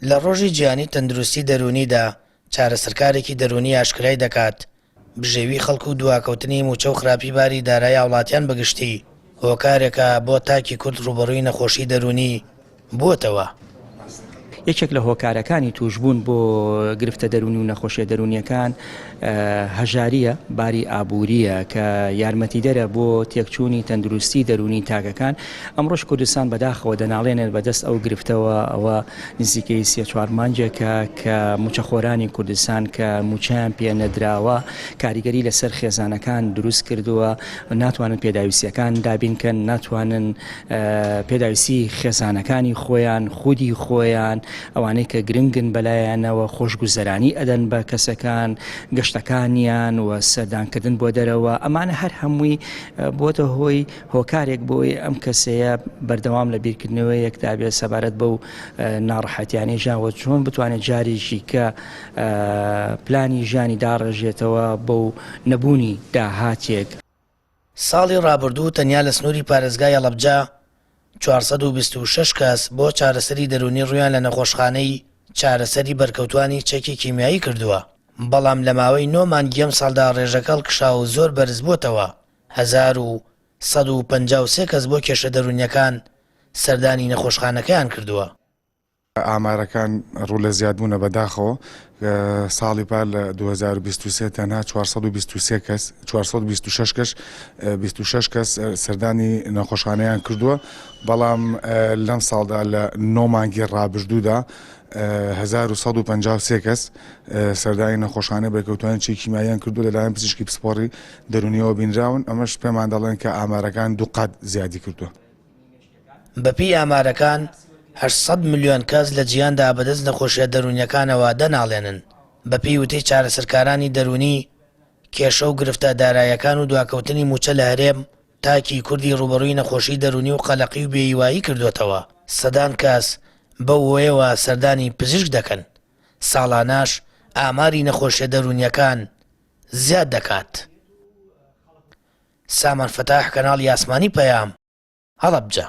لە ڕۆژی جیهانی تەندروستی دەرونیدا چارەسەرکارێکی دەرونی ئاشکرای دەکات بژێوی خەڵک و دواکەوتنی موچە و خراپی باری دارایی وڵاتیان بەگشتی هۆکارێکە بۆ تاکی کورد ڕوبەڕووی نەخۆشی دەرونی بووتەوە. یەکێک لە هۆکارەکانی توشبوون بۆ گرفتە دەرونی و نەخۆشیە دەرونیەکان هەژاریە باری ئابووریە کە یارمەتی دەرە بۆ تێکچوونی تەندروستی دەرونی تاکەکان. ئەمڕۆژ کوردستان بەداخەوە دەناڵێنێت بەدەست ئەو گرفتەوە ئەوە نزیکەی 3-4 مانجێکە کە موچەخۆرانی کوردستان کە موچیان پێ نەدراوە کاریگەری لەسەر خێزانەکان دروست کردووە ناتوانن پێداویستیەکان دابینکەن، ناتوانن پێداویستی خێزانەکانی خۆیان خودی خۆیان ئەوانەی کە گرنگن بەلایەنەوە خۆشگوزەرانی ئەدەن بە کەسەکان گەشتەکانیان و سەردانکردن بۆ دەرەوە ئەمانە هەر هەمووی بۆتە هۆی هۆکارێک بۆی ئەم کەسەیە بەردەوام لە بیرکردنەوەی یەکدابێت سەبارەت بەو ناڕەحەتیانی ژاوە چۆن بتوانێت جارێکی کە پلانی ژیانی داڕێژێتەوە بەو نەبوونی داهاتێک. ساڵی ڕابردوو تەنیا لە سنووری پارێزگای هەڵەبجە 426 کەس بۆ چارەسەری دەرونی ڕوویان لە نەخۆشخانەی چارەسەری بەرکەوتوانی چەکی کیمیایی کردووە. بەڵام لە ماوەی 9 مانگی ئەم ساڵدا ڕێژەکە هەڵکشا و زۆر بەرز بووتەوە. 1153 کەس بۆ کێشە دەرونیەکان سەردانی نەخۆشخانەکەیان کردووە. ئامارەکان ڕوو لە زیادبوونە بەداخەوە ساڵی پار لە 2023 تەنها 426 کەس سەردانی نەخۆشخانەیان کردووە. بەڵام لەم ساڵدا لە 9 مانگی ڕابردوودا 1153 کەس سەردانی نەخۆشخانە بەرکەوتوانی چەکی کیمیاییان کردو لەلایەن پزیشکی پسپۆڕی دەرونیەوە بینراون. ئەمەش پێمان دەڵێن کە ئامارەکان 2 قات زیادی کردووە. بەپی ئامارەکان 800 ملیۆن کەس لە جیهاندا بەدەست نەخۆشیە دەرونیەکانەوە دەناڵێنن. بەپی وتەی چارەسەرکارانی دەرونی کێشە و گرفتە داراییەکان و دواکەوتنی موچە لە هەرێم تاکی کوردی ڕوبەڕووی نەخۆشی دەرونی و قەلەقی و بێهیوایی کردوێتەوە. سەدان کەس بەو وەیەوە سەردانی پزیشک دەکەن. ساڵانەش ئاماری نەخۆشیە دەرونیەکان زیاد دەکات. سامان فەتاح کەناڵی ئاسمانی پەیام هەڵەبجە.